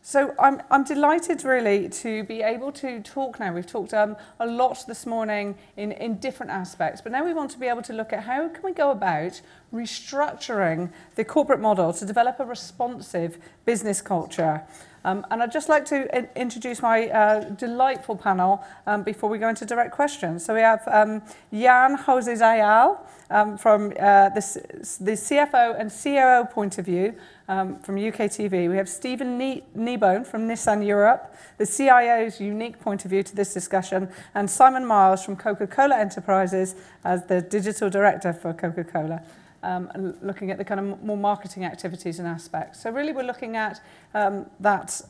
So I'm delighted really to be able to talk now. We've talked a lot this morning in different aspects, but now we want to be able to look at how can we go about restructuring the corporate model to develop a responsive business culture. And I'd just like to introduce my delightful panel before we go into direct questions. So we have Jan Jose Zayal from the CFO and COO point of view from UK TV. We have Stephen Kneebone from Nissan Europe, the CIO's unique point of view to this discussion, and Simon Miles from Coca-Cola Enterprises as the digital director for Coca-Cola. Looking at the kind of more marketing activities and aspects. So really we're looking at that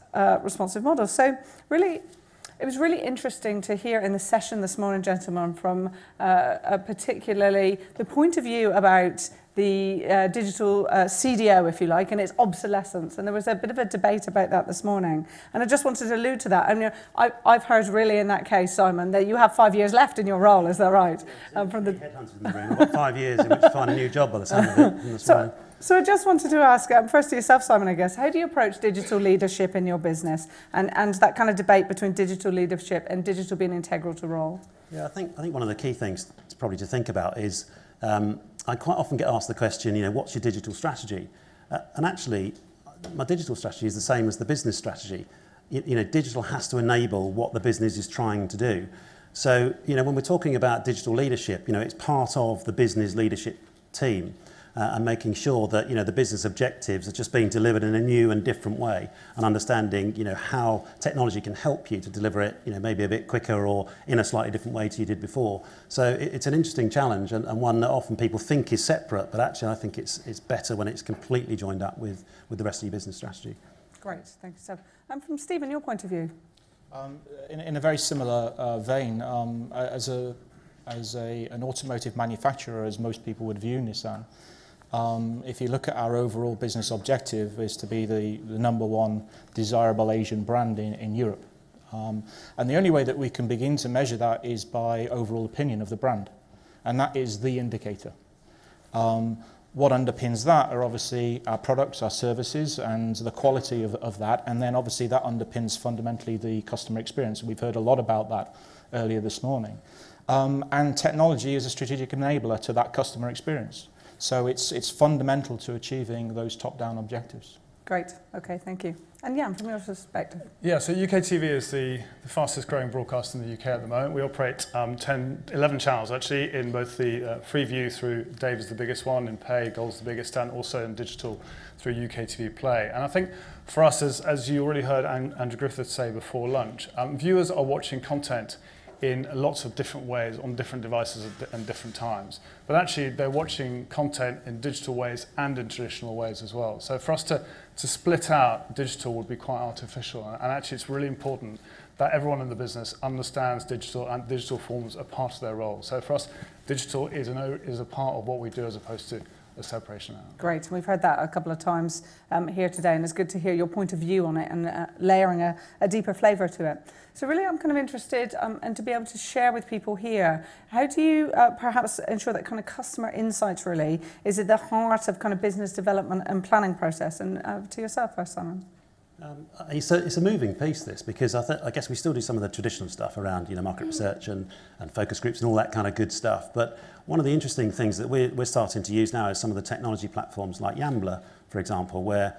responsive model. So really, it was really interesting to hear in the session this morning, gentlemen, from particularly the point of view about the digital CDO, if you like, and its obsolescence. And there was a bit of a debate about that this morning. And I just wanted to allude to that. I mean, I've heard really in that case, Simon, that you have 5 years left in your role, is that right? From the headhunters in the room. I've got 5 years in which to find a new job by the sound of it. So I just wanted to ask, first to yourself, Simon, I guess, how do you approach digital leadership in your business and that kind of debate between digital leadership and digital being integral to role? Yeah, I think one of the key things probably to think about is I quite often get asked the question, what's your digital strategy? And actually, my digital strategy is the same as the business strategy. Digital has to enable what the business is trying to do. So, when we're talking about digital leadership, it's part of the business leadership team. And making sure that the business objectives are just being delivered in a new and different way, and understanding how technology can help you to deliver it maybe a bit quicker or in a slightly different way to you did before. So it's an interesting challenge and one that often people think is separate, but actually I think it's better when it's completely joined up with the rest of your business strategy. Great, thank you, Steph. And from Stephen, your point of view? In a very similar vein, as an automotive manufacturer, as most people would view Nissan. If you look at our overall business objective is to be the #1 desirable Asian brand in Europe. And the only way that we can begin to measure that is by overall opinion of the brand. And that is the indicator. What underpins that are obviously our products, our services, and the quality of that. And then obviously that underpins fundamentally the customer experience. We've heard a lot about that earlier this morning. And technology is a strategic enabler to that customer experience. So it's fundamental to achieving those top-down objectives. Great. Okay, thank you. And Jan, from your perspective? Yeah, so UK TV is the fastest growing broadcast in the UK at the moment. We operate 11 channels actually in both the free view through Dave is the biggest one, in pay, Gold's the biggest, and also in digital through UK TV Play. And I think for us, as you already heard Andrew Griffith say before lunch, viewers are watching content in lots of different ways on different devices and different times. But actually they're watching content in digital ways and in traditional ways as well. So for us to split out digital would be quite artificial. And actually it's really important that everyone in the business understands digital and digital forms are part of their role. So for us, digital is a part of what we do as opposed to a separation out. Great, we've heard that a couple of times here today, and it's good to hear your point of view on it and layering a deeper flavour to it. So really I'm kind of interested and to be able to share with people here, how do you perhaps ensure that kind of customer insights really is at the heart of kind of business development and planning process? And to yourself first, Simon. It's a moving piece, this, because I guess we still do some of the traditional stuff around market research and focus groups and all that kind of good stuff. But one of the interesting things that we're starting to use now is some of the technology platforms like Yambler, for example, where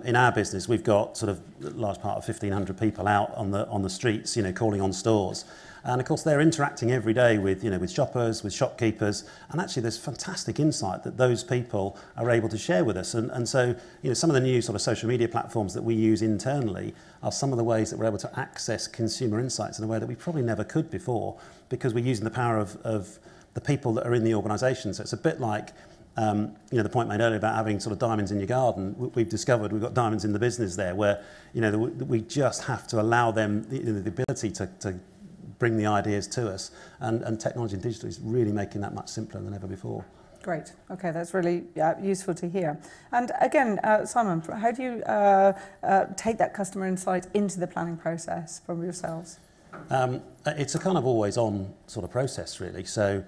in our business we've got sort of a large part of 1,500 people out on the streets, calling on stores. And of course they're interacting every day with shoppers, with shopkeepers, and actually there's fantastic insight that those people are able to share with us. And so some of the new sort of social media platforms that we use internally are some of the ways that we're able to access consumer insights in a way that we probably never could before, because we're using the power of the people that are in the organisation. So it's a bit like the point made earlier about having sort of diamonds in your garden. We've discovered we've got diamonds in the business there, where we just have to allow them the ability to bring the ideas to us, and technology and digital is really making that much simpler than ever before. Great. Okay, that's really useful to hear. And again, Simon, how do you take that customer insight into the planning process from yourselves? It's a kind of always-on sort of process, really. So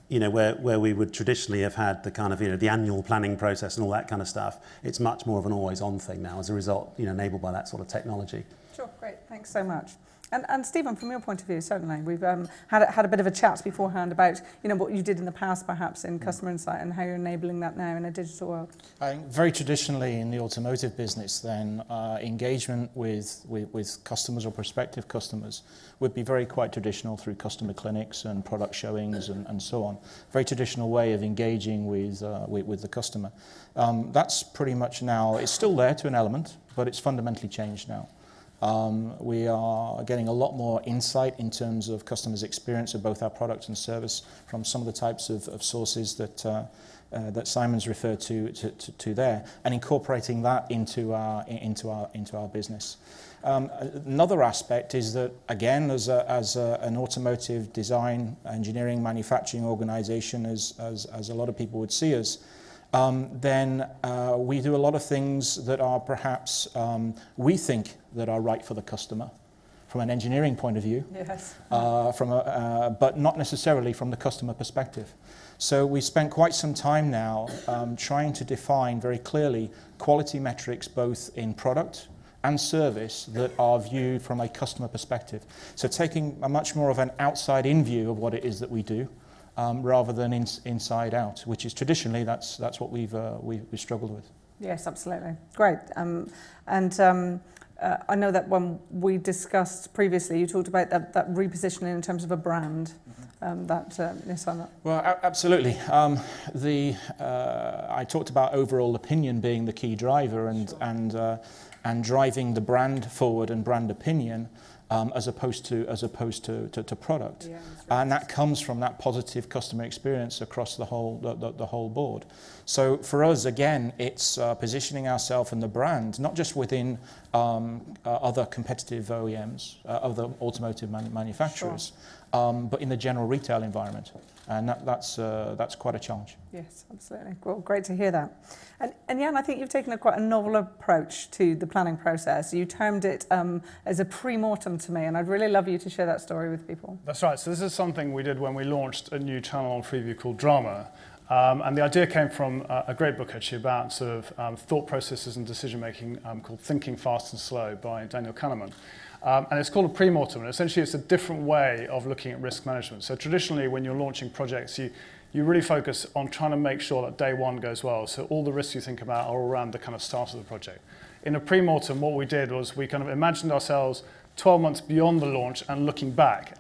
you know, where we would traditionally have had the kind of, you know, the annual planning process and all that kind of stuff, it's much more of an always-on thing now as a result, you know, enabled by that sort of technology. Sure, great. Thanks so much. And Stephen, from your point of view, certainly, we've had a bit of a chat beforehand about, you know, what you did in the past, perhaps, in customer insight and how you're enabling that now in a digital world. I think very traditionally in the automotive business, then engagement with customers or prospective customers would be very quite traditional through customer clinics and product showings and so on. Very traditional way of engaging with the customer. That's pretty much now, it's still there to an element, but it's fundamentally changed now. We are getting a lot more insight in terms of customers' experience of both our product and service from some of the types of sources that Simon's referred to there, and incorporating that into our business. Another aspect is that, again, as an automotive design, engineering, manufacturing organisation, as a lot of people would see us, then we do a lot of things that are perhaps we think that are right for the customer from an engineering point of view, yes. But not necessarily from the customer perspective. So we spent quite some time now trying to define very clearly quality metrics both in product and service that are viewed from a customer perspective. So taking a much more of an outside-in view of what it is that we do, rather than inside out, which is traditionally that's what we've struggled with. Yes, absolutely. Great. I know that when we discussed previously, you talked about that repositioning in terms of a brand. Nissan. Well, absolutely. I talked about overall opinion being the key driver, and driving the brand forward and brand opinion. As opposed to product, yeah, and that comes from that positive customer experience across the whole board. So for us, again, it's positioning ourselves and the brand not just within other competitive OEMs, other automotive manufacturers, sure. But in the general retail environment, and that's quite a challenge. Yes, absolutely. Well, great to hear that. And Jan, I think you've taken quite a novel approach to the planning process. You termed it as a pre-mortem to me, and I'd really love you to share that story with people. That's right. So this is something we did when we launched a new channel on Freeview called Drama. And the idea came from a great book, actually, about sort of thought processes and decision-making called Thinking Fast and Slow by Daniel Kahneman. And it's called a pre-mortem, and essentially it's a different way of looking at risk management. So traditionally, when you're launching projects, you really focus on trying to make sure that day one goes well. So all the risks you think about are around the kind of start of the project. In a pre-mortem, what we did was we kind of imagined ourselves 12 months beyond the launch and looking back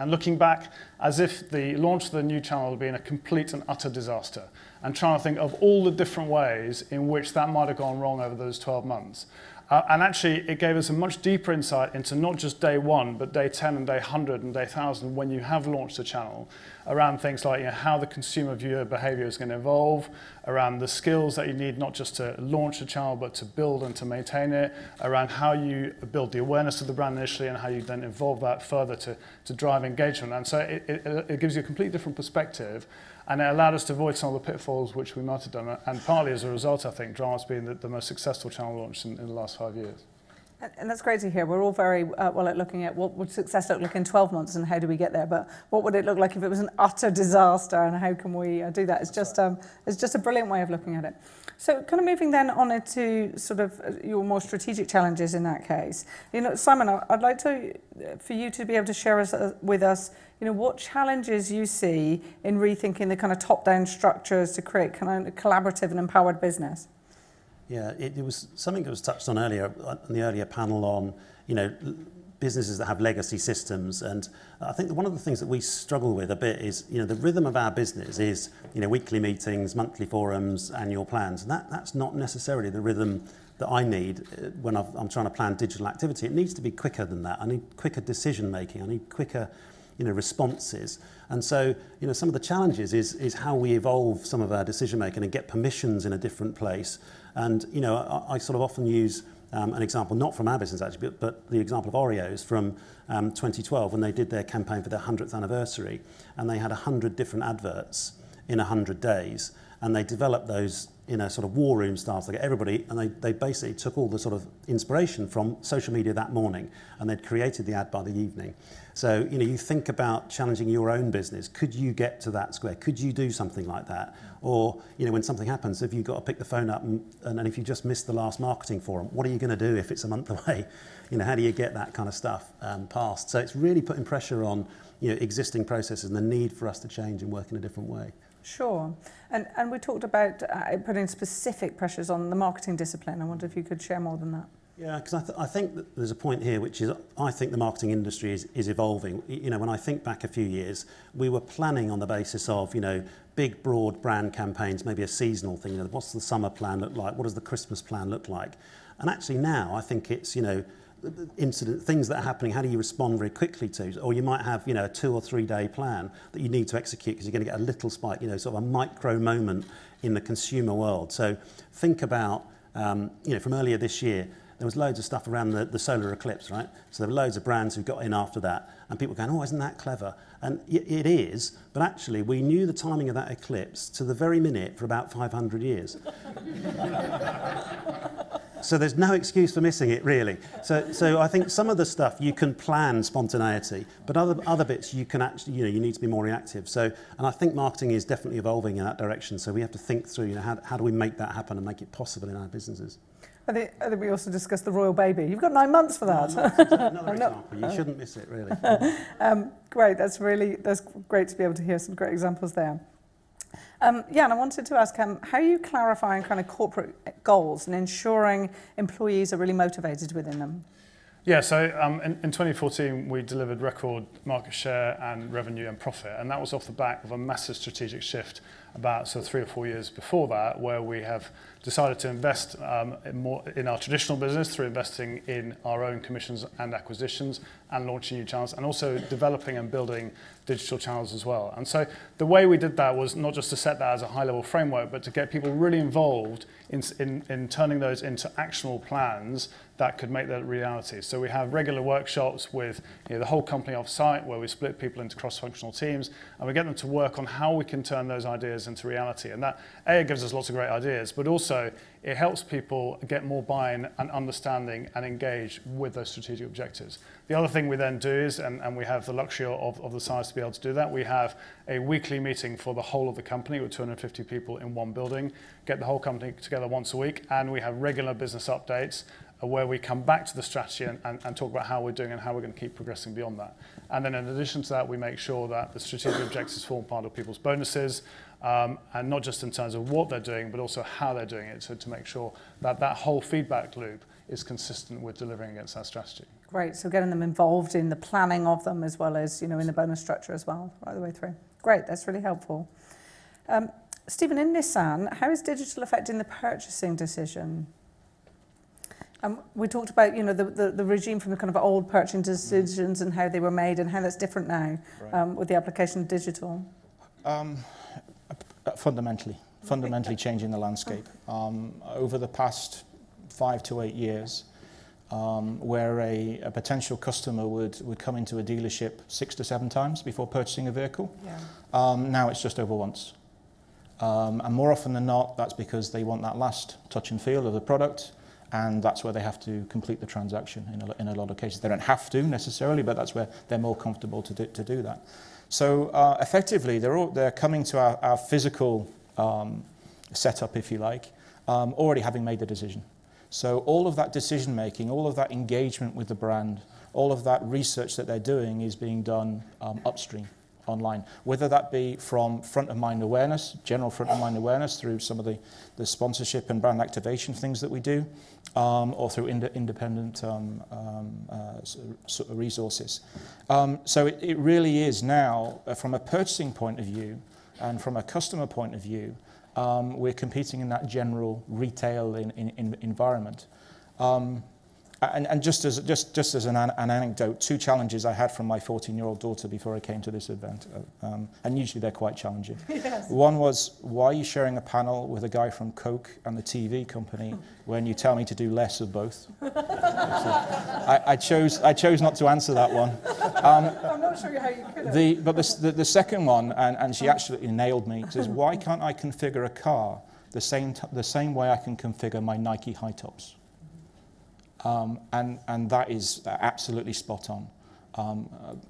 as if the launch of the new channel had been a complete and utter disaster, and trying to think of all the different ways in which that might have gone wrong over those 12 months. And actually, it gave us a much deeper insight into not just day one, but day 10 and day 100 and day 1000 when you have launched a channel, around things like, you know, how the consumer viewer behavior is going to evolve, around the skills that you need not just to launch a channel, but to build and to maintain it, around how you build the awareness of the brand initially and how you then evolve that further to drive engagement. And so it gives you a completely different perspective. And it allowed us to avoid some of the pitfalls which we might have done. And partly as a result, I think, Drama's been the most successful channel launch in the last 5 years. And that's great to hear. We're all very well at looking at what would success look like in 12 months and how do we get there. But what would it look like if it was an utter disaster, and how can we do that? It's just a brilliant way of looking at it. So kind of moving then on into sort of your more strategic challenges in that case. You know, Simon, I'd like for you to be able to share with us, you know, what challenges you see in rethinking the kind of top-down structures to create kind of a collaborative and empowered business. Yeah, it was something that was touched on earlier in the earlier panel on, you know, businesses that have legacy systems. And I think one of the things that we struggle with a bit is, you know, the rhythm of our business is, you know, weekly meetings, monthly forums, annual plans. And that's not necessarily the rhythm that I need when I'm trying to plan digital activity. It needs to be quicker than that. I need quicker decision making. I need quicker, you know, responses. And so, you know, some of the challenges is how we evolve some of our decision making and get permissions in a different place. And, you know, I sort of often use an example, not from our business actually, but the example of Oreos from 2012 when they did their campaign for their 100th anniversary, and they had 100 different adverts in 100 days, and they developed those in a sort of war room style to get everybody, and they basically took all the sort of inspiration from social media that morning, and they'd created the ad by the evening. So, you know, you think about challenging your own business. Could you get to that square? Could you do something like that? Or, you know, when something happens, if you've got to pick the phone up and if you just missed the last marketing forum, what are you going to do if it's a month away? You know, how do you get that kind of stuff passed? So it's really putting pressure on, you know, existing processes and the need for us to change and work in a different way. Sure. And we talked about putting specific pressures on the marketing discipline. I wonder if you could share more than that. Yeah, because I think that there's a point here, which is I think the marketing industry is evolving. You know, when I think back a few years, we were planning on the basis of, you know, big, broad brand campaigns, maybe a seasonal thing. You know, what's the summer plan look like? What does the Christmas plan look like? And actually now I think it's, you know, things that are happening, how do you respond very quickly to? Or you might have, you know, a 2 or 3 day plan that you need to execute because you're going to get a little spike, you know, sort of a micro moment in the consumer world. So think about, you know, from earlier this year, there was loads of stuff around the solar eclipse, right? So there were loads of brands who got in after that, and people going, oh, isn't that clever? And it is, but actually we knew the timing of that eclipse to the very minute for about 500 years. So there's no excuse for missing it, really. So I think some of the stuff you can plan spontaneity, but other bits you can actually, you know, you need to be more reactive. So, and I think marketing is definitely evolving in that direction. So we have to think through, you know, how do we make that happen and make it possible in our businesses. I think we also discussed the royal baby. You've got 9 months for that. Another example. You shouldn't miss it, really. Great. That's great to be able to hear some great examples there. Yeah, and I wanted to ask how are you clarifying kind of corporate goals and ensuring employees are really motivated within them? Yeah, so in 2014, we delivered record market share and revenue and profit, and that was off the back of a massive strategic shift about 3 or 4 years before that, where we have decided to invest more in our traditional business through investing in our own commissions and acquisitions and launching new channels, and also developing and building digital channels as well. And so the way we did that was not just to set that as a high-level framework, but to get people really involved in turning those into actionable plans that could make that reality. So we have regular workshops with, you know, the whole company off-site, where we split people into cross-functional teams, and we get them to work on how we can turn those ideas into reality. And that, it gives us lots of great ideas, but also it helps people get more buy-in and understanding and engage with those strategic objectives. The other thing we then do is, and we have the luxury of the size to be able to do that, we have a weekly meeting for the whole of the company with 250 people in one building, get the whole company together once a week, and we have regular business updates where we come back to the strategy and talk about how we're doing and how we're going to keep progressing beyond that. And then in addition to that, we make sure that the strategic objectives form part of people's bonuses, and not just in terms of what they're doing, but also how they're doing it, so to make sure that that whole feedback loop is consistent with delivering against that strategy. Great, so getting them involved in the planning of them as well as, you know, in the bonus structure as well, right the way through. Great, that's really helpful. Stephen, in Nissan, how is digital affecting the purchasing decision? We talked about, you know, the regime from the kind of old purchasing decisions and how they were made and how that's different now, right, with the application of digital. Fundamentally changing the landscape. Over the past 5 to 8 years, where a potential customer would come into a dealership 6 to 7 times before purchasing a vehicle. Yeah. Now it's just over once. And more often than not, that's because they want that last touch and feel of the product, and that's where they have to complete the transaction in a lot of cases. They don't have to necessarily, but that's where they're more comfortable to do that. So effectively, they're coming to our physical setup, if you like, already having made the decision. So all of that decision making, all of that engagement with the brand, all of that research that they're doing is being done upstream, online, whether that be from front of mind awareness, general front of mind awareness through some of the sponsorship and brand activation things that we do, or through independent resources. So it really is now, from a purchasing point of view and from a customer point of view, we're competing in that general retail environment. And just as an anecdote, 2 challenges I had from my 14-year-old daughter before I came to this event, and usually they're quite challenging. Yes. One was, why are you sharing a panel with a guy from Coke and the TV company when you tell me to do less of both? So I chose not to answer that one. I'm not sure how you could. But the second one, and she absolutely nailed me, says, why can't I configure a car the same way I can configure my Nike high tops. And that is absolutely spot on.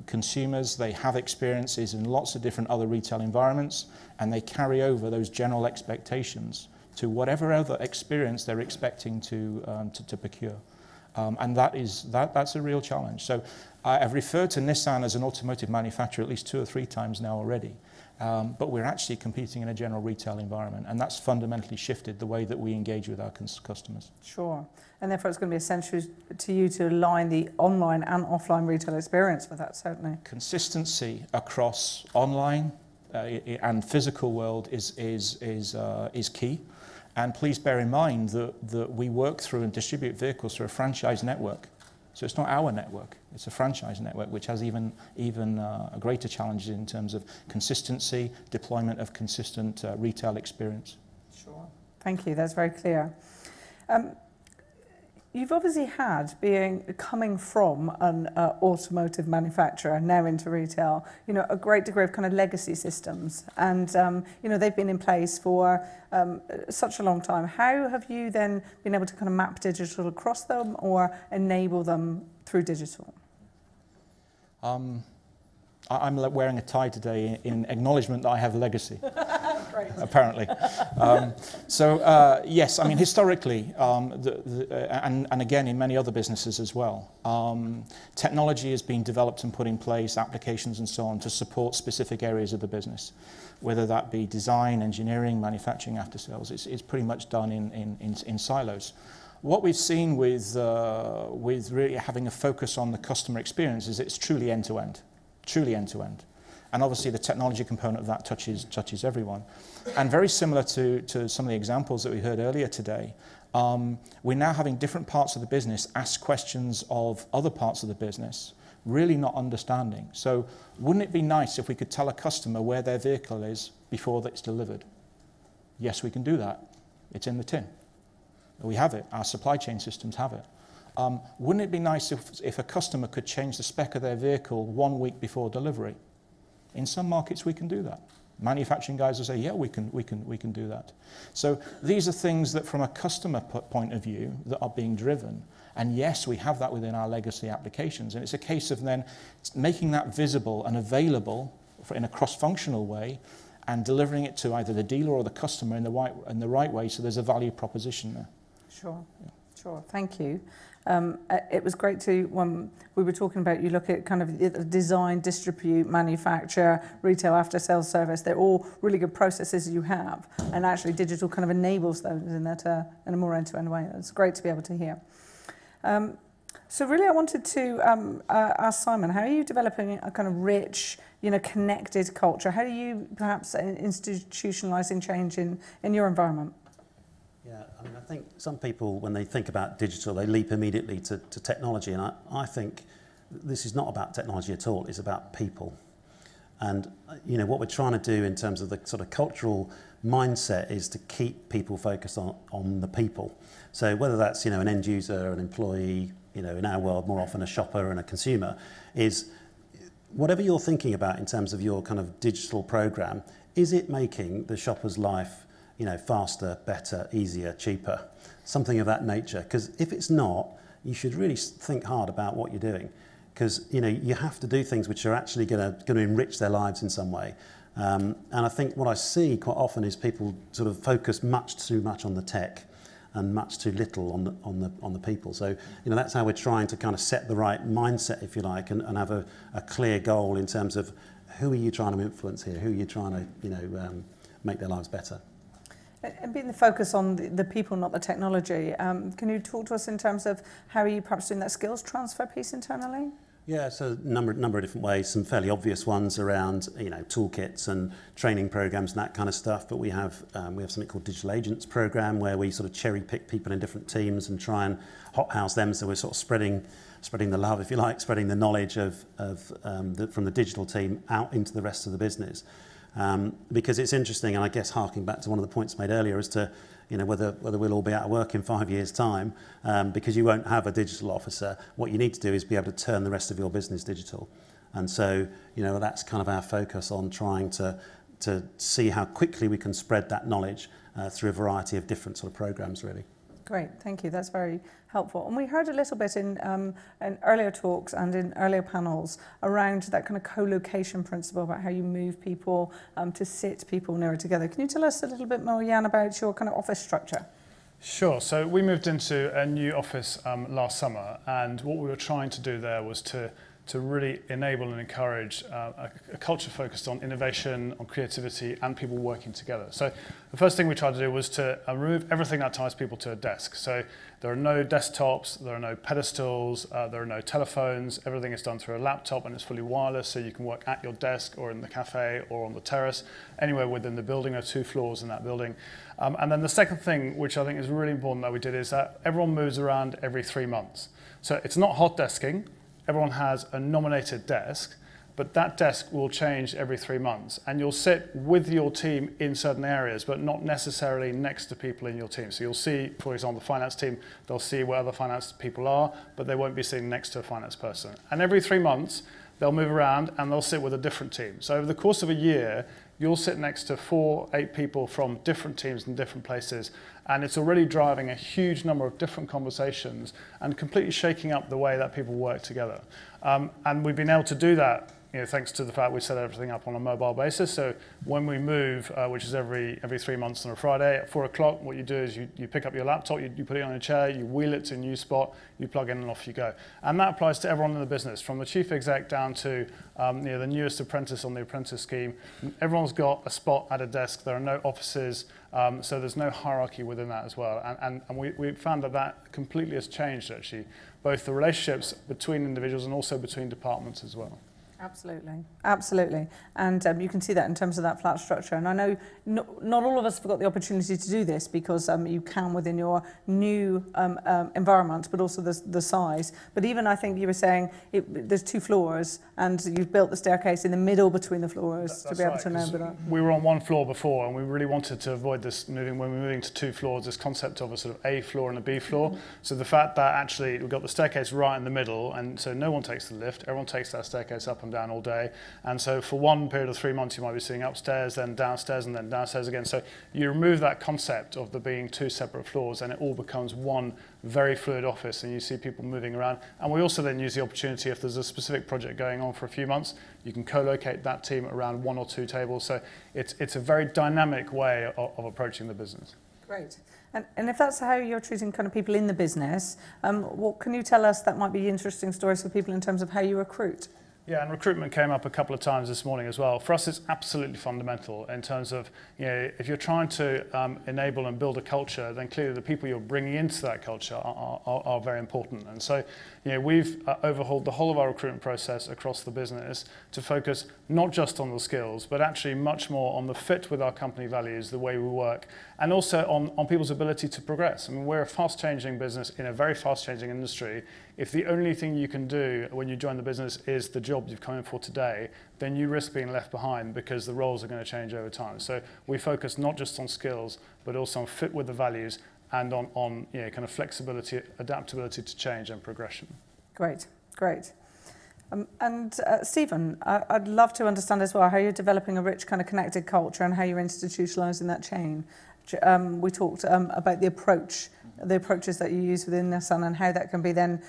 Consumers, they have experiences in lots of different other retail environments, and they carry over those general expectations to whatever other experience they're expecting to procure. And that's a real challenge. So I've referred to Nissan as an automotive manufacturer at least 2 or 3 times now already. But we're actually competing in a general retail environment, and that's fundamentally shifted the way that we engage with our customers. Sure. And therefore it's going to be essential to you to align the online and offline retail experience with that, certainly. Consistency across online and physical world is key. And please bear in mind that we work through and distribute vehicles through a franchise network. So it's not our network, it's a franchise network, which has even a greater challenge in terms of consistency, deployment of consistent retail experience. Sure. Thank you, that's very clear. You've obviously had, coming from an automotive manufacturer now into retail, a great degree of kind of legacy systems, and they've been in place for such a long time. How have you then been able to kind of map digital across them or enable them through digital? I'm wearing a tie today in acknowledgement that I have legacy. Great. Apparently. Yes, I mean, historically, and again in many other businesses as well, technology has been developed and put in place, applications and so on, to support specific areas of the business, whether that be design, engineering, manufacturing, after sales. It's pretty much done in silos. What we've seen with really having a focus on the customer experience is it's truly end-to-end. Truly end-to-end. And obviously the technology component of that touches everyone. And very similar to some of the examples that we heard earlier today, we're now having different parts of the business ask questions of other parts of the business, really not understanding. So wouldn't it be nice if we could tell a customer where their vehicle is before it's delivered? Yes, we can do that. It's in the tin. We have it. Our supply chain systems have it. Wouldn't it be nice if a customer could change the spec of their vehicle 1 week before delivery? In some markets, we can do that. Manufacturing guys will say, yeah, we can do that. So these are things that from a customer point of view that are being driven. And yes, we have that within our legacy applications. And it's a case of then making that visible and available in a cross-functional way and delivering it to either the dealer or the customer in the right way, so there's a value proposition there. Sure, yeah. Sure, thank you. It was great when we were talking about, you look at kind of design, distribute, manufacture, retail, after sales service. They're all really good processes you have, and actually digital kind of enables those in a more end-to-end way. It's great to be able to hear. So really I wanted to ask Simon, how are you developing a kind of rich, connected culture? How do you perhaps institutionalising change in your environment? Yeah, I mean, I think some people, when they think about digital, they leap immediately to technology, and I think this is not about technology at all, it's about people. And, what we're trying to do in terms of the sort of cultural mindset is to keep people focused on the people. So whether that's, an end user, an employee, in our world, more often a shopper and a consumer, is whatever you're thinking about in terms of your kind of digital program, is it making the shopper's life faster, better, easier, cheaper, something of that nature? Because if it's not, you should really think hard about what you're doing, because you have to do things which are actually going to enrich their lives in some way. And I think what I see quite often is people sort of focus much too much on the tech and much too little on the people. So that's how we're trying to kind of set the right mindset, if you like, and have a clear goal in terms of who are you trying to influence here, who are you trying to make their lives better. And being the focus on the people, not the technology, can you talk to us in terms of how are you perhaps doing that skills transfer piece internally? Yeah, so a number of different ways, some fairly obvious ones around toolkits and training programs and that kind of stuff, but we have something called Digital Agents program where we sort of cherry pick people in different teams and try and hothouse them, so we're sort of spreading the love, if you like, spreading the knowledge from the digital team out into the rest of the business. Because it's interesting, and I guess harking back to one of the points made earlier as to whether we'll all be out of work in 5 years' time, because you won't have a digital officer. What you need to do is be able to turn the rest of your business digital, and so that's kind of our focus on trying to to see how quickly we can spread that knowledge through a variety of different sort of programs, really. Great, thank you. That's very helpful. And we heard a little bit in earlier talks and in earlier panels around that kind of co-location principle about how you move people to sit people nearer together. Can you tell us a little bit more, Jan, about your kind of office structure? Sure. So we moved into a new office last summer, and what we were trying to do there was to really enable and encourage a culture focused on innovation, on creativity, and people working together. So the first thing we tried to do was to remove everything that ties people to a desk. So there are no desktops, there are no pedestals, there are no telephones. Everything is done through a laptop and it's fully wireless, so you can work at your desk or in the cafe or on the terrace, anywhere within the building. There are 2 floors in that building. And then the second thing, which I think is really important that we did, is that everyone moves around every 3 months. So it's not hot desking. Everyone has a nominated desk, but that desk will change every 3 months. And you'll sit with your team in certain areas, but not necessarily next to people in your team. So you'll see, for example, the finance team, they'll see where other finance people are, but they won't be sitting next to a finance person. And every 3 months, they'll move around and they'll sit with a different team. So over the course of a year, you'll sit next to 4, 8 people from different teams in different places. And it's already driving a huge number of different conversations and completely shaking up the way that people work together. And we've been able to do that, thanks to the fact we set everything up on a mobile basis. So when we move, which is every 3 months on a Friday at 4 o'clock, what you do is you pick up your laptop, you put it on a chair, you wheel it to a new spot, you plug in and off you go. And that applies to everyone in the business, from the chief exec down to the newest apprentice on the apprentice scheme. Everyone's got a spot at a desk. There are no offices, so there's no hierarchy within that as well. And we found that completely has changed, actually, both the relationships between individuals and also between departments as well. Absolutely, absolutely. And you can see that in terms of that flat structure. And I know not all of us have got the opportunity to do this because you can within your new environment, but also the size. But even I think you were saying there's 2 floors and you've built the staircase in the middle between the floors to be able to enable that. We were on 1 floor before and we really wanted to avoid this moving, when we're moving to 2 floors, this concept of a sort of A floor and a B floor. Mm-hmm. So the fact that actually we've got the staircase right in the middle, and so no one takes the lift, everyone takes that staircase up and down all day. And so for one period of 3 months, you might be seeing upstairs, then downstairs, and then downstairs again. So you remove that concept of there being 2 separate floors, and it all becomes one very fluid office, and you see people moving around. And we also then use the opportunity, if there's a specific project going on for a few months, you can co-locate that team around 1 or 2 tables. So it's a very dynamic way of approaching the business. Great. And if that's how you're treating kind of people in the business, what can you tell us that might be interesting stories for people in terms of how you recruit? Yeah, and recruitment came up a couple of times this morning as well. For us, it's absolutely fundamental in terms of, if you're trying to enable and build a culture, then clearly the people you're bringing into that culture are very important. And so, we've overhauled the whole of our recruitment process across the business to focus not just on the skills, but actually much more on the fit with our company values, the way we work, and also on people's ability to progress. I mean, we're a fast-changing business in a very fast-changing industry. If the only thing you can do when you join the business is the job you've come in for today, then you risk being left behind because the roles are going to change over time. So we focus not just on skills, but also on fit with the values and on kind of flexibility, adaptability to change and progression. Great, great. And Stephen, I'd love to understand as well how you're developing a rich kind of connected culture and how you're institutionalising that chain. We talked about the approaches that you use within Nissan and how that can be then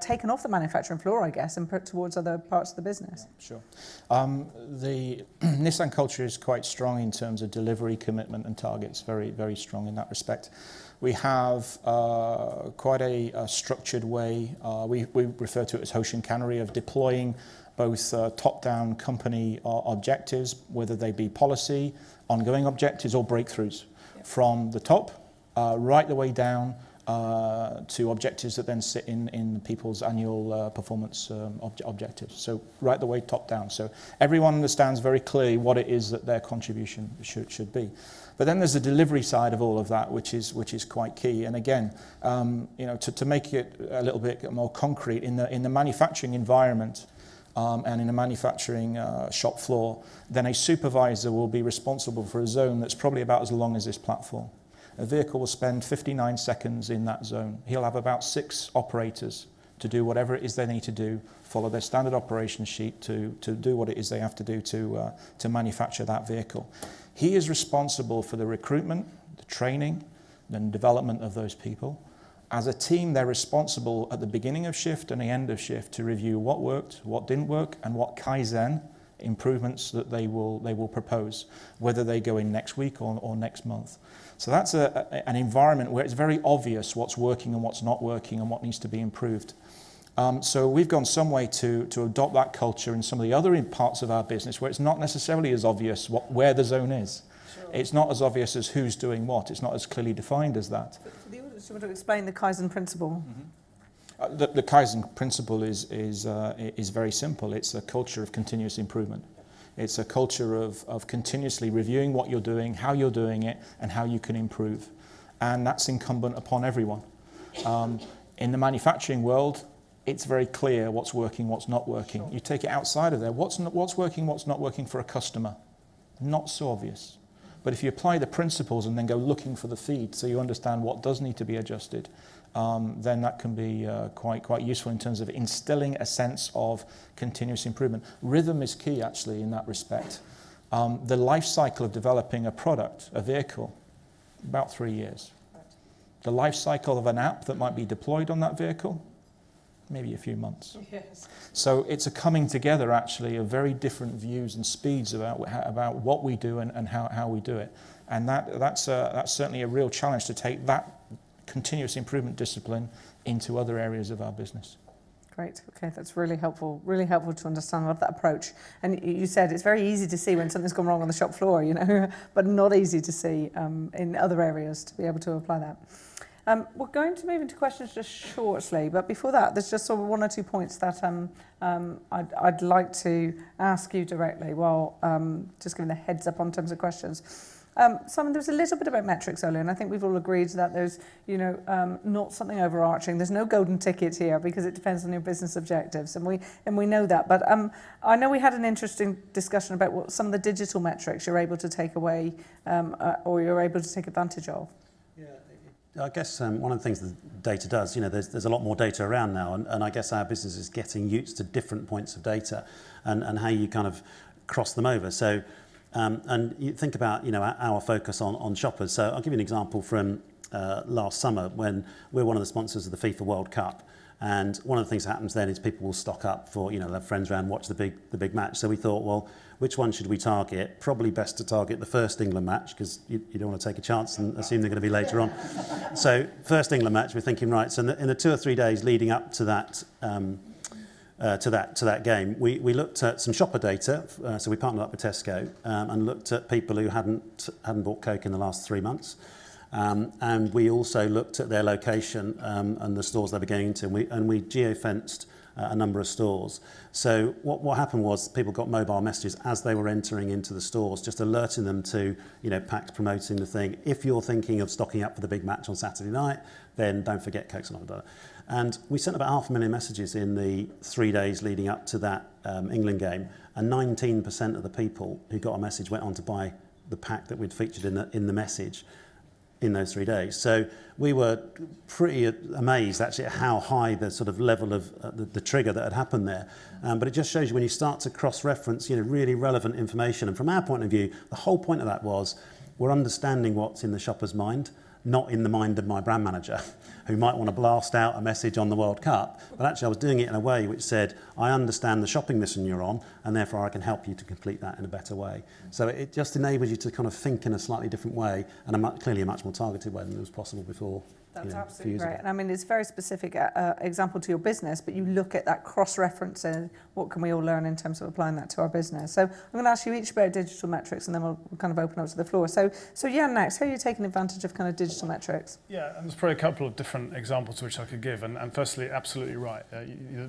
taken off the manufacturing floor, I guess, and put towards other parts of the business. Yeah, sure. The Nissan culture is quite strong in terms of delivery, commitment and targets, very, very strong in that respect. We have quite a structured way, we refer to it as Hoshin Cannery, of deploying both top-down company objectives, whether they be policy, ongoing objectives or breakthroughs, from the top right the way down to objectives that then sit in people's annual performance objectives. So right the way top down. So everyone understands very clearly what it is that their contribution should be. But then there's the delivery side of all of that, which is quite key. And again, to make it a little bit more concrete, in the manufacturing environment, and in a manufacturing shop floor, then a supervisor will be responsible for a zone that's probably about as long as this platform. A vehicle will spend 59 seconds in that zone. He'll have about 6 operators to do whatever it is they need to do follow their standard operation sheet to do what it is they have to do to manufacture that vehicle. He is responsible for the recruitment, the training, and development of those people. As a team, they're responsible at the beginning of shift and the end of shift to review what worked, what didn't work, and what Kaizen improvements that they will propose, whether they go in next week or next month. So that's an environment where it's very obvious what's working and what's not working and what needs to be improved. So we've gone some way to adopt that culture in some of the other parts of our business where it's not necessarily as obvious where the zone is. Sure. It's not as obvious as who's doing what. It's not as clearly defined as that. For the audience, you want to explain the Kaizen principle? Mm-hmm. The Kaizen principle is very simple. It's a culture of continuous improvement. It's a culture of continuously reviewing what you're doing, how you're doing it, and how you can improve. And that's incumbent upon everyone. In the manufacturing world, it's very clear what's working, what's not working. Sure. You take it outside of there, what's working, what's not working for a customer? Not so obvious. But if you apply the principles and then go looking for the feed so you understand what does need to be adjusted, then that can be quite useful in terms of instilling a sense of continuous improvement. Rhythm is key, actually, in that respect. The life cycle of developing a product, a vehicle, about 3 years. The life cycle of an app that might be deployed on that vehicle, maybe a few months. Yes. So it's a coming together, actually, of very different views and speeds about what we do and how we do it. And that's certainly a real challenge to take that continuous improvement discipline into other areas of our business. Great. Okay, that's really helpful to understand that approach. And you said it's very easy to see when something's gone wrong on the shop floor, you know, but not easy to see in other areas to be able to apply that. We're going to move into questions just shortly, but before that, there's just sort of 1 or 2 points that I'd like to ask you directly while just giving a heads up on terms of questions. Simon, there was a little bit about metrics earlier, and I think we've all agreed that there's, you know, not something overarching. There's no golden ticket here because it depends on your business objectives, and we know that. But I know we had an interesting discussion about what some of the digital metrics you're able to take away or you're able to take advantage of. I guess one of the things that data does, you know, there's a lot more data around now, and I guess our business is getting used to different points of data and how you kind of cross them over. So, and you think about, you know, our focus on shoppers. So I'll give you an example from last summer when we're one of the sponsors of the FIFA World Cup. And one of the things that happens then is people will stock up for, you know, their friends around, watch the big match. So we thought, well, which one should we target? Probably best to target the first England match because you don't want to take a chance and assume they're going to be later on. So first England match, we're thinking, right, so in the 2 or 3 days leading up to that game, we looked at some shopper data. So we partnered up with Tesco and looked at people who hadn't bought Coke in the last 3 months. And we also looked at their location and the stores they were going into, and we geo-fenced a number of stores. So what happened was people got mobile messages as they were entering into the stores, just alerting them to, you know, Pax promoting the thing. If you're thinking of stocking up for the big match on Saturday night, then don't forget Coke's on offer. And we sent about 500,000 messages in the 3 days leading up to that England game, and 19% of the people who got a message went on to buy the pack that we'd featured in the message in those 3 days. So we were pretty amazed actually at how high the sort of level of the trigger that had happened there. But it just shows you when you start to cross-reference, you know, really relevant information. And from our point of view, the whole point of that was we're understanding what's in the shopper's mind, not in the mind of my brand manager, who might want to blast out a message on the World Cup. But actually I was doing it in a way which said, I understand the shopping mission you're on, and therefore I can help you to complete that in a better way. So it just enables you to kind of think in a slightly different way, and clearly a much more targeted way than was possible before. That's absolutely great. And I mean, it's a very specific example to your business, but you look at that cross-reference and what can we all learn in terms of applying that to our business. So I'm going to ask you each about digital metrics, and then we'll kind of open up to the floor. So yeah, next, how are you taking advantage of kind of digital metrics? Yeah, and there's probably a couple of different examples which I could give. And firstly, absolutely right.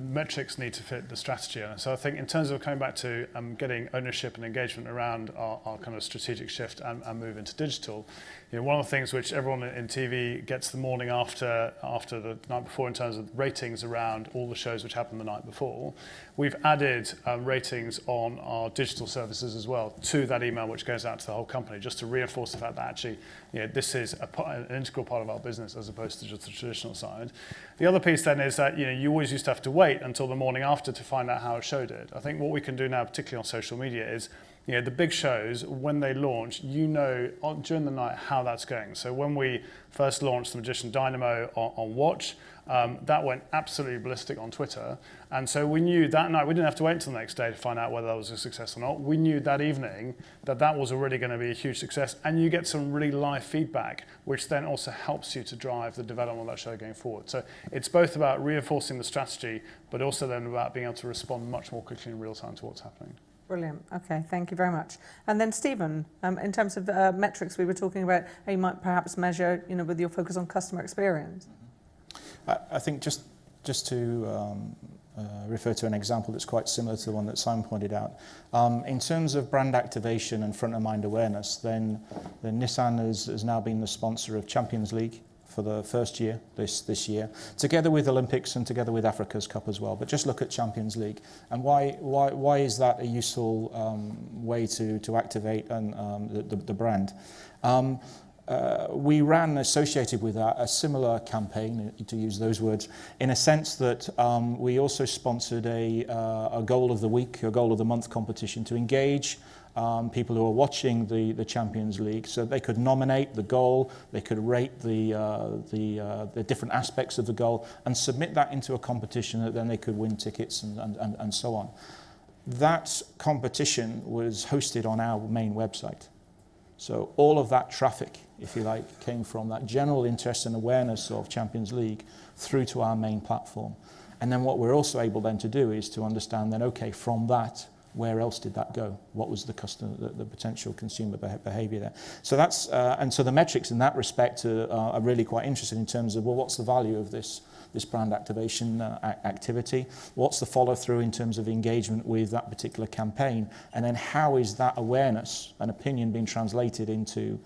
Metrics need to fit the strategy. And so I think in terms of coming back to getting ownership and engagement around our kind of strategic shift and move into digital, you know, one of the things which everyone in TV gets the more morning after the night before in terms of ratings around all the shows which happened the night before. We've added ratings on our digital services as well to that email which goes out to the whole company, just to reinforce the fact that actually, you know, this is an integral part of our business as opposed to just the traditional side. The other piece then is that, you know, you always used to have to wait until the morning after to find out how a show did. I think what we can do now, particularly on social media, is, you know, the big shows, when they launch, you know during the night how that's going. So when we first launched The Magician Dynamo on Watch, that went absolutely ballistic on Twitter. And so we knew that night, we didn't have to wait until the next day to find out whether that was a success or not. We knew that evening that that was already going to be a huge success. And you get some really live feedback, which then also helps you to drive the development of that show going forward. So it's both about reinforcing the strategy, but also then about being able to respond much more quickly in real time to what's happening. Brilliant. Okay, thank you very much. And then Stephen, in terms of metrics, we were talking about how you might perhaps measure, you know, with your focus on customer experience. I think just to refer to an example that's quite similar to the one that Simon pointed out. In terms of brand activation and front of mind awareness, then Nissan has now been the sponsor of Champions League for the first year this year, together with Olympics and together with Africa's Cup as well. But just look at Champions League, and why is that a useful way to activate the brand? We ran, associated with that, a similar campaign, to use those words, in a sense that we also sponsored a goal of the week, a goal of the month competition to engage people who are watching the Champions League, so they could nominate the goal, they could rate the different aspects of the goal, and submit that into a competition that then they could win tickets and so on. That competition was hosted on our main website. So all of that traffic, if you like, came from that general interest and awareness of Champions League through to our main platform. And then what we're also able then to do is to understand then, okay, from that, where else did that go? What was the customer, the potential consumer behavior there? So that's, and so the metrics in that respect are really quite interesting in terms of, well, what's the value of this brand activation activity? What's the follow through in terms of engagement with that particular campaign? And then how is that awareness and opinion being translated into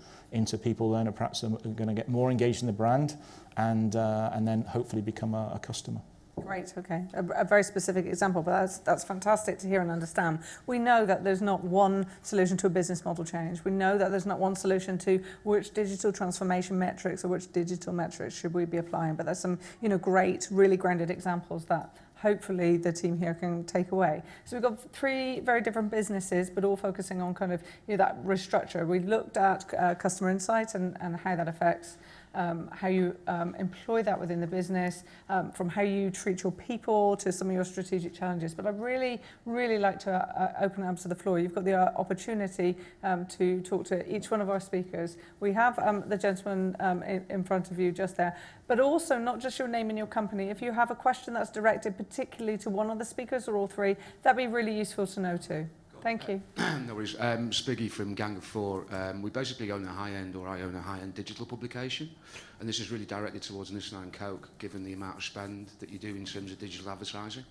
people then perhaps are going to get more engaged in the brand and then hopefully become a customer? Great, okay. A very specific example, but that's fantastic to hear and understand. We know that there's not one solution to a business model change. We know that there's not one solution to which digital transformation metrics or which digital metrics should we be applying, but there's some, you know, great, really grounded examples that hopefully the team here can take away. So we've got three very different businesses, but all focusing on kind of, you know, that restructure. We looked at customer insights and how that affects how you employ that within the business, from how you treat your people to some of your strategic challenges. But I'd really, really like to open it up to the floor. You've got the opportunity to talk to each one of our speakers. We have the gentleman in front of you just there, but also not just your name and your company. If you have a question that's directed particularly to one of the speakers or all three, that'd be really useful to know too. Thank you. No worries. Spiggy from Gang of Four. We basically own a high-end, or I own a high-end digital publication, and this is really directed towards Nissan and Coke, given the amount of spend that you do in terms of digital advertising.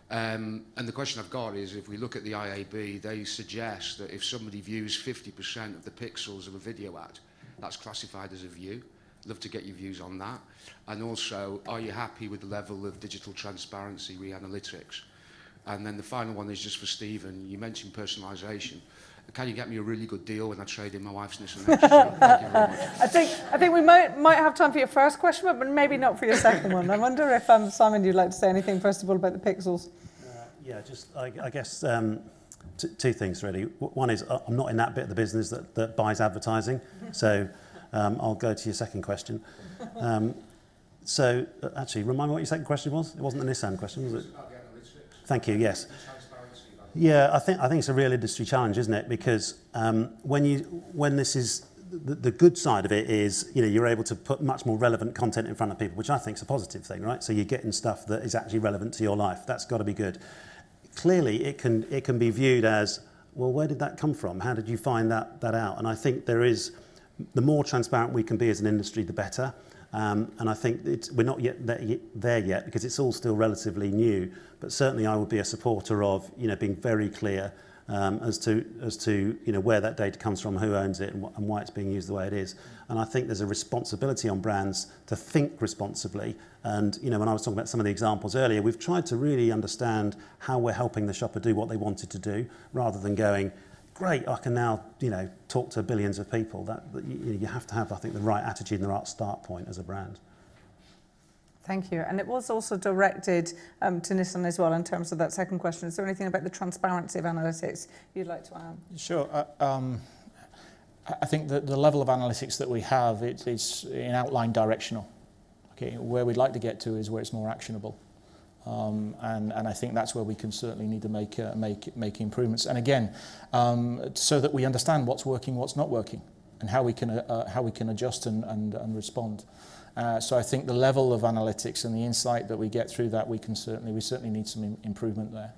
And the question I've got is, if we look at the IAB, they suggest that if somebody views 50% of the pixels of a video ad, that's classified as a view. Love to get your views on that. And also, are you happy with the level of digital transparency, re-analytics? And then the final one is just for Stephen. You mentioned personalisation. Can you get me a really good deal when I trade in my wife's Nissan? Thank you very much. I think we might have time for your first question, but maybe not for your second one. I wonder if Simon, you'd like to say anything first of all about the pixels. Yeah, just I guess two things really. One is I'm not in that bit of the business that buys advertising, so I'll go to your second question. So actually, remind me what your second question was. It wasn't the Nissan question, was it? Thank you. Yes. Yeah, I think it's a real industry challenge, isn't it? Because when this is the good side of it is, you know, you're able to put much more relevant content in front of people, which I think is a positive thing, right? So you're getting stuff that is actually relevant to your life. That's got to be good. Clearly, it can be viewed as, well, where did that come from? How did you find that out? And I think there is, the more transparent we can be as an industry, the better. And I think we're not yet there yet because it's all still relatively new. But certainly, I would be a supporter of, you know, being very clear as to where that data comes from, who owns it, and why it's being used the way it is. And I think there's a responsibility on brands to think responsibly. And when I was talking about some of the examples earlier, we've tried to really understand how we're helping the shopper do what they wanted to do, rather than going, great, I can now talk to billions of people. That you have to have, I think, the right attitude and the right start point as a brand. Thank you. And it was also directed to Nissan as well in terms of that second question. Is there anything about the transparency of analytics you'd like to add? Sure. I think that the level of analytics that we have, it's in outline directional. Okay, where we'd like to get to is where it's more actionable. And I think that's where we can certainly need to make improvements. And again, so that we understand what's working, what's not working, and how we can adjust and respond. So I think the level of analytics and the insight that we get through that, we certainly need some improvement there.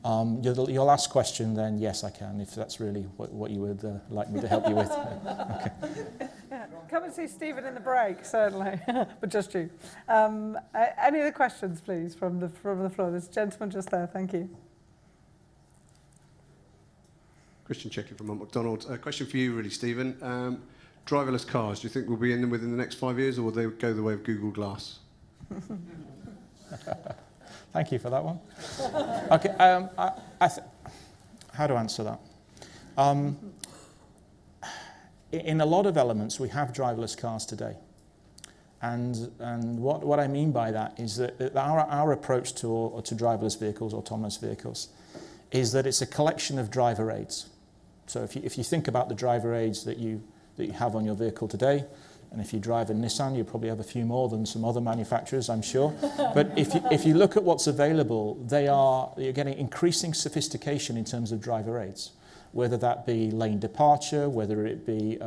Your last question, then, yes, I can, if that's really what you would like me to help you with. Okay. Yeah. Come and see Stephen in the break, certainly, but just you. Any other questions, please, from the floor? There's a gentleman just there. Thank you. Christian Checker from McDonald's. A question for you, really, Stephen. Driverless cars, do you think we'll be in them within the next 5 years, or will they go the way of Google Glass? Thank you for that one. Okay, how to answer that? In a lot of elements, we have driverless cars today. And what I mean by that is that our approach to driverless vehicles, autonomous vehicles, is that it's a collection of driver aids. So if you think about the driver aids that you have on your vehicle today, and if you drive a Nissan, you probably have a few more than some other manufacturers, I'm sure. But if you look at what's available, you're getting increasing sophistication in terms of driver aids, whether that be lane departure, whether it be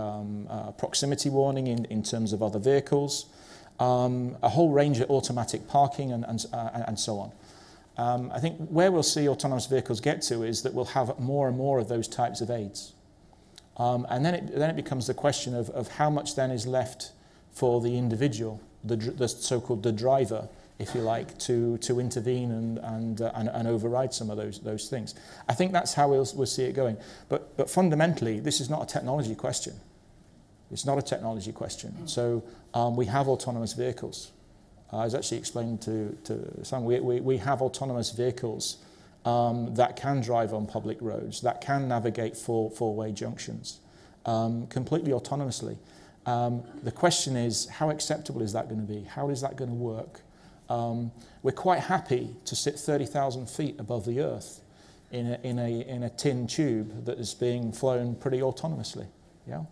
proximity warning in terms of other vehicles, a whole range of automatic parking and so on. I think where we'll see autonomous vehicles get to is that we'll have more and more of those types of aids. And then it becomes the question of how much then is left for the individual, the so-called the driver, if you like, to intervene and override some of those things. I think that's how we'll see it going. But fundamentally, this is not a technology question. It's not a technology question. So we have autonomous vehicles. I was actually explaining to Sam, we have autonomous vehicles that can drive on public roads, that can navigate four-way junctions completely autonomously. The question is, how acceptable is that going to be? How is that going to work? We're quite happy to sit 30,000 feet above the earth in a tin tube that is being flown pretty autonomously, yeah?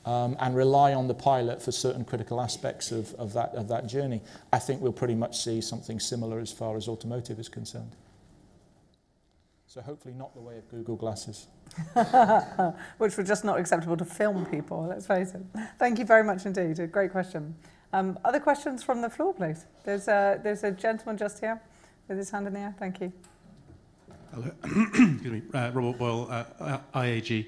And rely on the pilot for certain critical aspects of that journey. I think we'll pretty much see something similar as far as automotive is concerned. So hopefully not the way of Google Glasses. Which were just not acceptable to film people, let's face it. Thank you very much indeed. A great question. Other questions from the floor, please? There's a gentleman just here with his hand in the air. Thank you. Hello. Excuse me. Robert Boyle, IAG.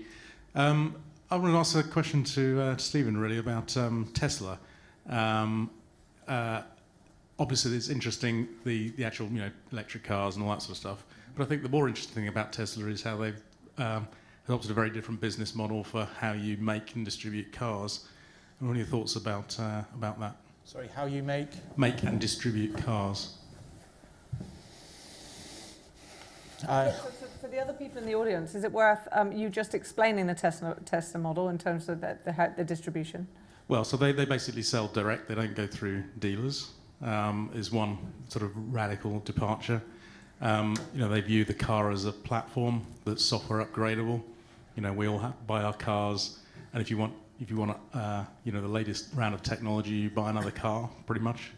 I want to ask a question to Stephen, really, about Tesla. Obviously, it's interesting, the actual electric cars and all that sort of stuff. But I think the more interesting thing about Tesla is how they've adopted a very different business model for how you make and distribute cars. And what are your thoughts about that? Sorry, how you make and distribute cars? For the other people in the audience, is it worth you just explaining the Tesla model in terms of the distribution? Well, so they basically sell direct. They don't go through dealers. Is one sort of radical departure. They view the car as a platform that's software upgradable. We all buy our cars, and if you want the latest round of technology, you buy another car, pretty much.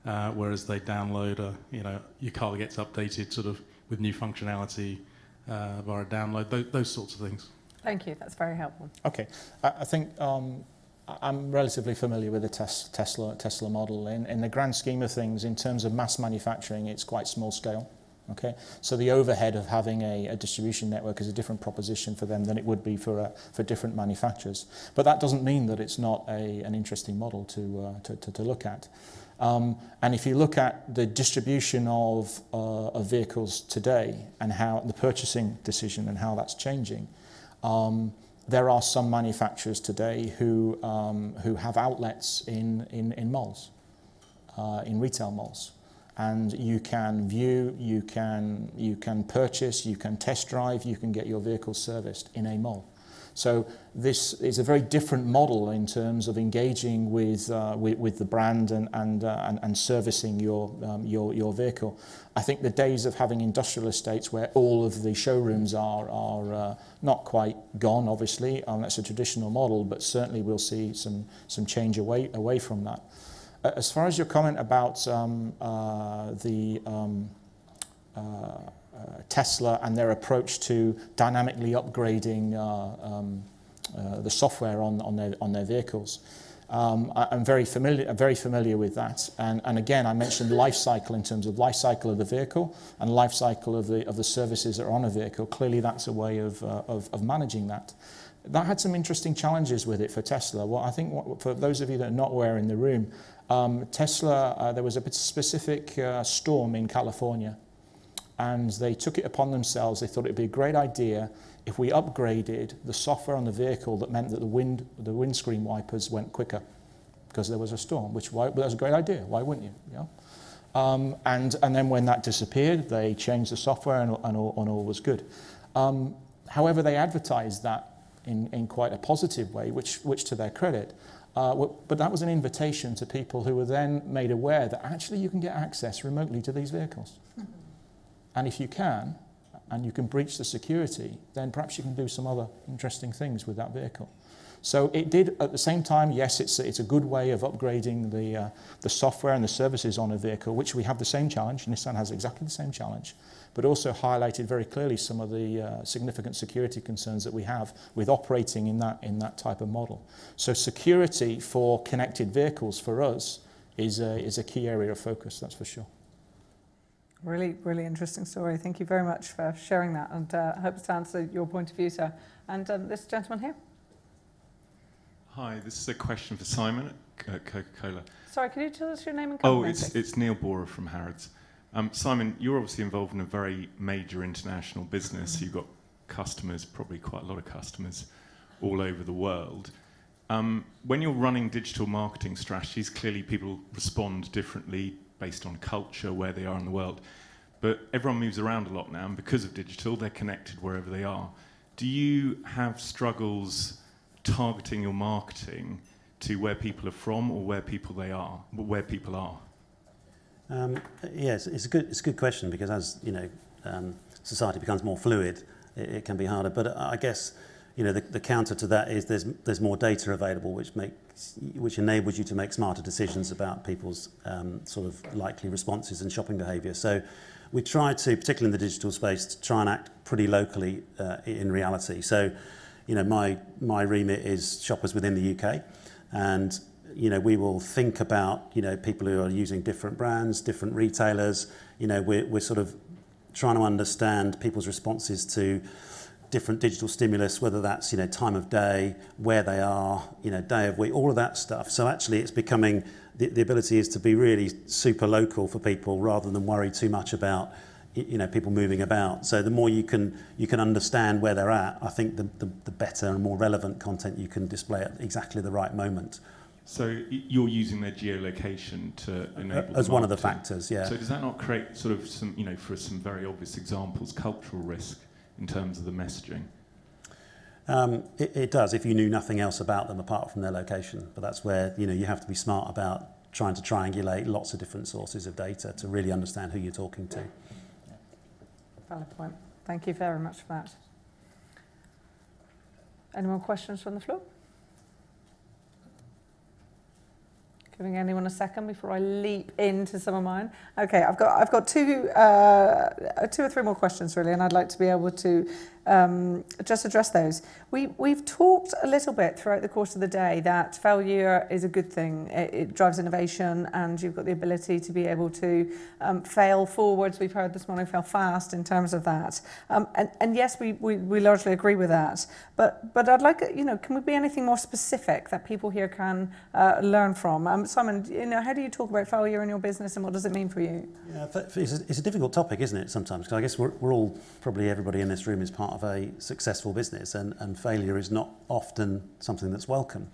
Whereas they download your car gets updated sort of with new functionality via download, those sorts of things. Thank you, that's very helpful. Okay, I think I'm relatively familiar with the Tesla model. In the grand scheme of things, in terms of mass manufacturing, it's quite small scale. Okay, so the overhead of having a distribution network is a different proposition for them than it would be for different manufacturers. But that doesn't mean that it's not an interesting model to look at. And if you look at the distribution of vehicles today and how the purchasing decision and how that's changing, there are some manufacturers today who have outlets in malls, in retail malls. And you can view, you can purchase, you can test drive, you can get your vehicle serviced in a mall. So this is a very different model in terms of engaging with the brand and servicing your vehicle. I think the days of having industrial estates where all of the showrooms are not quite gone, obviously. That's a traditional model, but certainly we'll see some change away from that. As far as your comment about Tesla and their approach to dynamically upgrading the software on their vehicles, I'm very familiar with that. And again, I mentioned life cycle in terms of life cycle of the vehicle and life cycle of the services that are on a vehicle. Clearly, that's a way of managing that. That had some interesting challenges with it for Tesla. Well, I think for those of you that are not aware in the room, Tesla, there was a specific storm in California, and they took it upon themselves. They thought it would be a great idea if we upgraded the software on the vehicle that meant that the windscreen wipers went quicker because there was a storm, which was a great idea. Why wouldn't you? You know? And then when that disappeared, they changed the software and all was good. However, they advertised that in quite a positive way, which to their credit. But that was an invitation to people who were then made aware that actually you can get access remotely to these vehicles. And if you can, and you can breach the security, then perhaps you can do some other interesting things with that vehicle. So it did, at the same time, yes, it's a good way of upgrading the software and the services on a vehicle, which we have the same challenge. Nissan has exactly the same challenge, but also highlighted very clearly some of the significant security concerns that we have with operating in that type of model. So security for connected vehicles for us is a key area of focus, that's for sure. Really, really interesting story. Thank you very much for sharing that, and I hope to answer your point of view, sir. And this gentleman here. Hi, this is a question for Simon at Coca-Cola. Sorry, could you tell us your name and company? Oh, it's Neil Borer from Harrods. Simon, you're obviously involved in a very major international business. You've got customers, probably quite a lot of customers, all over the world. When you're running digital marketing strategies, clearly people respond differently based on culture, where they are in the world. But everyone moves around a lot now, and because of digital, they're connected wherever they are. Do you have struggles targeting your marketing to where people are from or where people are? Yes, it's a good question, because as you know, society becomes more fluid, it can be harder. But I guess the counter to that is there's more data available, which enables you to make smarter decisions about people's sort of likely responses and shopping behaviour. So we try to, particularly in the digital space, to try and act pretty locally in reality. So my remit is shoppers within the UK, and we will think about people who are using different brands, different retailers. We're sort of trying to understand people's responses to different digital stimulus, whether that's time of day, where they are, day of week, all of that stuff. So actually it's becoming, the ability is to be really super local for people rather than worry too much about people moving about. So the more you can understand where they're at, I think the better and more relevant content you can display at exactly the right moment. So you're using their geolocation to enable as one of the factors, yeah. So does that not create sort of some, for some very obvious examples, cultural risk in terms of the messaging? It does, if you knew nothing else about them apart from their location. But that's where you have to be smart about trying to triangulate lots of different sources of data to really understand who you're talking to. Valid point. Thank you very much for that. Any more questions from the floor? Giving anyone a second before I leap into some of mine. Okay, I've got two or three more questions really, and I'd like to be able to just address those. We've talked a little bit throughout the course of the day that failure is a good thing. It drives innovation, and you've got the ability to be able to fail forwards. We've heard this morning, fail fast in terms of that. And yes, we largely agree with that. But I'd like, can we be anything more specific that people here can learn from? Simon, how do you talk about failure in your business, and what does it mean for you? Yeah, it's a difficult topic, isn't it, sometimes? Because I guess we're all, probably everybody in this room is part of a successful business, and failure is not often something that's welcome.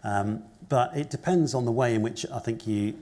But it depends on the way in which I think you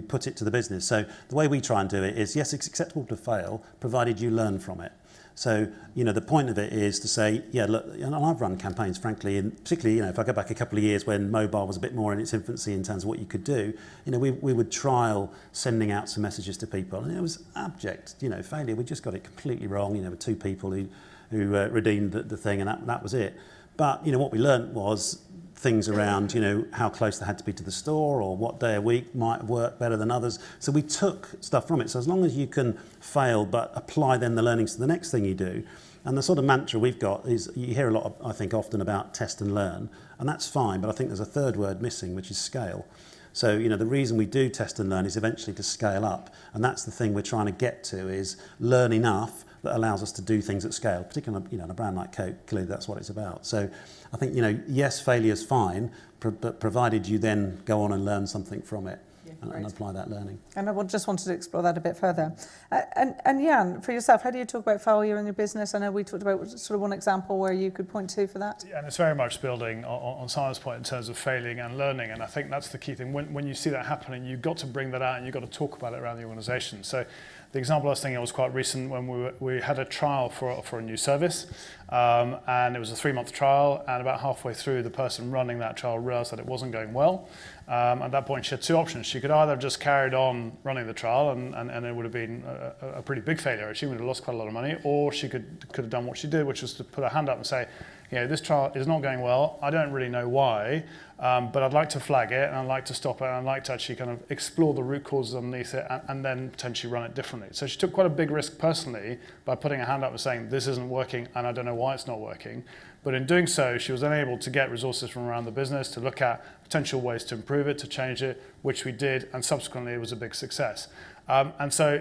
put it to the business. So the way we try and do it is, yes, it's acceptable to fail, provided you learn from it. So, the point of it is to say, yeah, look, and I've run campaigns, frankly, and particularly, if I go back a couple of years when mobile was a bit more in its infancy in terms of what you could do, we would trial sending out some messages to people, and it was abject, failure. We just got it completely wrong. With 2 people who redeemed the thing, and that was it. But, what we learned was things around, how close they had to be to the store, or what day a week might work better than others. So we took stuff from it. So as long as you can fail, but apply then the learnings to the next thing you do. And the sort of mantra we've got is, you hear a lot, I think, often about test and learn, and that's fine, but I think there's a third word missing, which is scale. So, the reason we do test and learn is eventually to scale up. And that's the thing we're trying to get to, is learn enough that allows us to do things at scale, particularly, in a brand like Coke. Clearly that's what it's about. So I think, yes, failure's fine, but provided you then go on and learn something from it. And apply that learning. And I just wanted to explore that a bit further. And Jan, for yourself, how do you talk about failure in your business? I know we talked about sort of one example where you could point to for that. Yeah, and it's very much building on Simon's point in terms of failing and learning. And I think that's the key thing. When you see that happening, you've got to bring that out, and you've got to talk about it around the organisation. So the example I was thinking of was quite recent, when we had a trial for a new service, and it was a 3-month trial, and about halfway through, the person running that trial realised that it wasn't going well. At that point, she had 2 options. She could either have just carried on running the trial, and it would have been a pretty big failure. She would have lost quite a lot of money, or she could have done what she did, which was to put her hand up and say, this trial is not going well. I don't really know why, but I'd like to flag it, and I'd like to stop it, and I'd like to actually kind of explore the root causes underneath it, and then potentially run it differently. So she took quite a big risk personally by putting her hand up and saying, this isn't working, and I don't know why it's not working. But in doing so, she was then able to get resources from around the business to look at potential ways to improve it, to change it, which we did, and subsequently it was a big success. And so,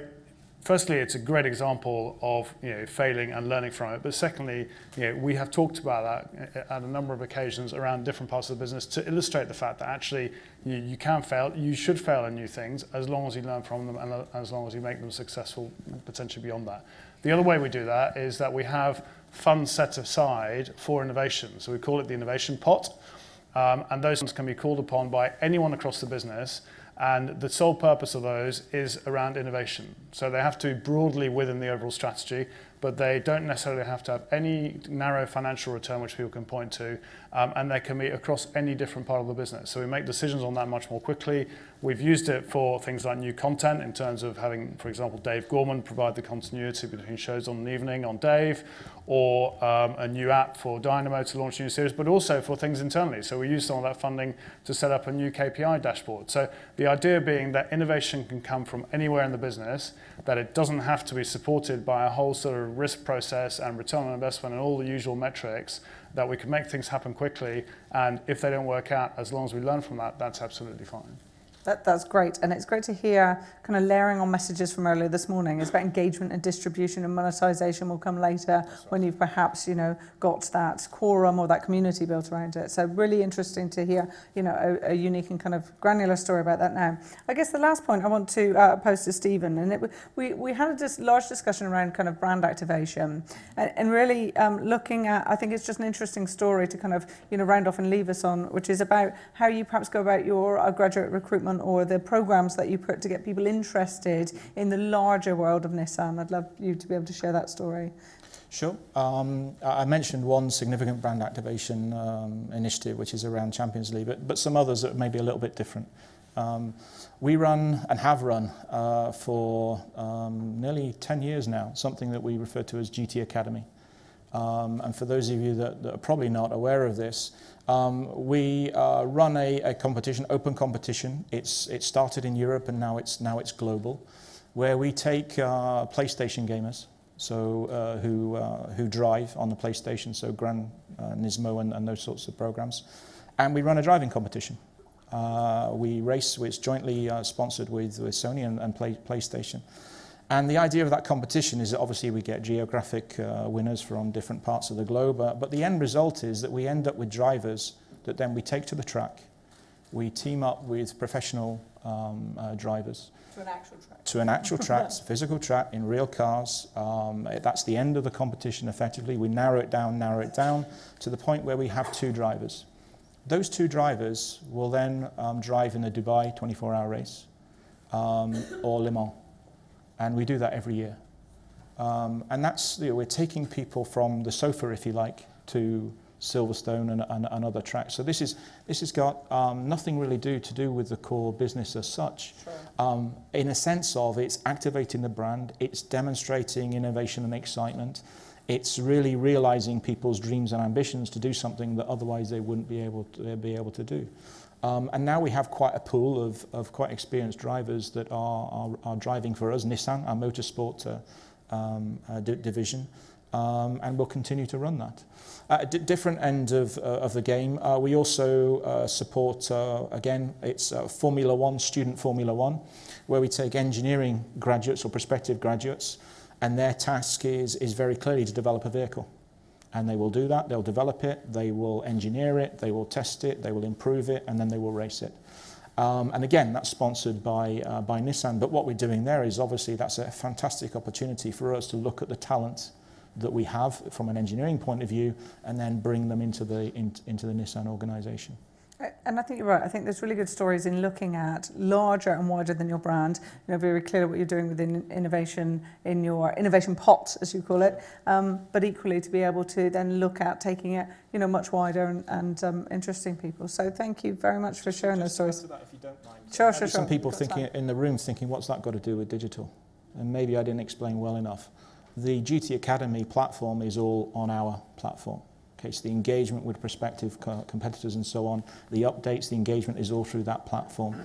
firstly, it's a great example of failing and learning from it. But secondly, we have talked about that at a number of occasions around different parts of the business to illustrate the fact that actually you can fail, you should fail in new things, as long as you learn from them and as long as you make them successful, potentially beyond that. The other way we do that is that we have funds set aside for innovation. So we call it the innovation pot. And those funds can be called upon by anyone across the business. And the sole purpose of those is around innovation. So they have to be broadly within the overall strategy, but they don't necessarily have to have any narrow financial return which people can point to, and they can be across any different part of the business. So we make decisions on that much more quickly. We've used it for things like new content, in terms of having, for example, Dave Gorman provide the continuity between shows on an evening on Dave, or a new app for Dynamo to launch a new series, but also for things internally. So we use some of that funding to set up a new KPI dashboard. So the idea being that innovation can come from anywhere in the business, that it doesn't have to be supported by a whole sort of risk process and return on investment and all the usual metrics, that we can make things happen quickly, and if they don't work out, as long as we learn from that, that's absolutely fine. That's great, and it's great to hear kind of layering on messages from earlier this morning. It's about engagement and distribution, and monetization will come later when you've perhaps got that quorum or that community built around it. So really interesting to hear a unique and kind of granular story about that now. I guess the last point I want to pose to Stephen, and we had a large discussion around kind of brand activation, and really looking at, I think it's just an interesting story to kind of round off and leave us on, which is about how you perhaps go about your graduate recruitment, or the programs that you put to get people interested in the larger world of Nissan. I'd love you to be able to share that story. Sure. I mentioned one significant brand activation initiative, which is around Champions League, but some others that may be a little bit different. We run and have run for nearly 10 years now, something that we refer to as GT Academy. And for those of you that are probably not aware of this, we run a competition, open competition. It started in Europe, and now it's global, where we take PlayStation gamers, who drive on the PlayStation, so Gran Nismo and those sorts of programs. And we run a driving competition. We race, it's jointly sponsored with Sony and PlayStation. And the idea of that competition is that obviously we get geographic winners from different parts of the globe, but the end result is that we end up with drivers that then we take to the track. We team up with professional drivers. To an actual track. To an actual track, physical track, in real cars. That's the end of the competition effectively. We narrow it down to the point where we have 2 drivers. Those 2 drivers will then drive in the Dubai 24-hour race or Le Mans. And we do that every year. And that's, we're taking people from the sofa, if you like, to Silverstone and other tracks. So this has got nothing really to do with the core business as such. Sure. In a sense of it's activating the brand, it's demonstrating innovation and excitement, it's really realizing people's dreams and ambitions to do something that otherwise they wouldn't be able to do. And now we have quite a pool of quite experienced drivers that are driving for us, Nissan, our motorsport division, and we'll continue to run that. At a different end of the game, we also support, again, it's Formula One, student Formula One, where we take engineering graduates or prospective graduates, and their task is very clearly to develop a vehicle. And they will do that, they'll develop it, they will engineer it, they will test it, they will improve it, and then they will race it. And again, that's sponsored by Nissan, but what we're doing there is obviously that's a fantastic opportunity for us to look at the talent that we have from an engineering point of view and then bring them into the Nissan organization. And I think you're right. I think there's really good stories in looking at larger and wider than your brand. You know, very clear what you're doing within innovation in your innovation pot, as you call it. But equally to be able to then look at taking it, you know, much wider and interesting people. So thank you very much for sharing those stories. To that, if you don't mind. Sure. Some people thinking in the room thinking, what's that got to do with digital? And maybe I didn't explain well enough. The GT Academy platform is all on our platform. Okay, so the engagement with prospective competitors and so on, the updates, the engagement is all through that platform.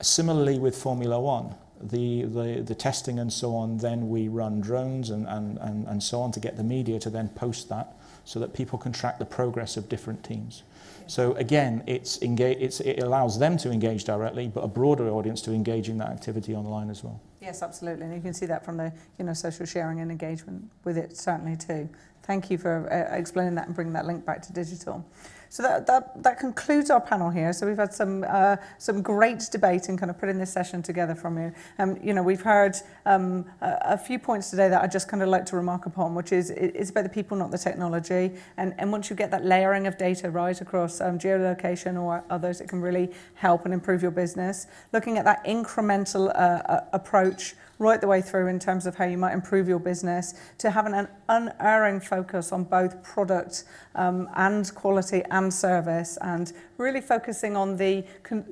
Similarly with Formula One, the testing and so on, then we run drones and so on to get the media to then post that so that people can track the progress of different teams. So again, it allows them to engage directly, but a broader audience to engage in that activity online as well. Yes, absolutely, and you can see that from the social sharing and engagement with it certainly too. Thank you for explaining that and bringing that link back to digital. So that concludes our panel here. So we've had some great debate and kind of putting this session together from you. We've heard a few points today that I'd just kind of like to remark upon, which is it's about the people, not the technology. And once you get that layering of data right across geolocation or others, it can really help and improve your business. Looking at that incremental approach right the way through in terms of how you might improve your business, to having an unerring focus on both product and quality and service, and really focusing on the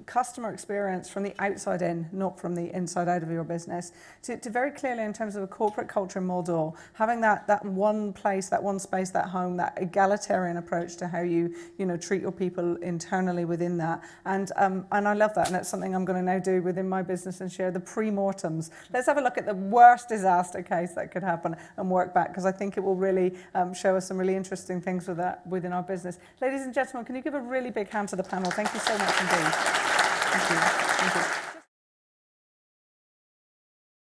customer experience from the outside in, not from the inside out of your business. To very clearly in terms of a corporate culture model, having that one place, that one space, that home, that egalitarian approach to how you treat your people internally within that. And I love that, and that's something I'm going to now do within my business and share the pre-mortems. Let's have a look at the worst disaster case that could happen and work back, because I think it will really show us some really interesting things with that within our business. Ladies and gentlemen, can you give a really big hand to the panel? Thank you so much indeed. Thank you. Thank you.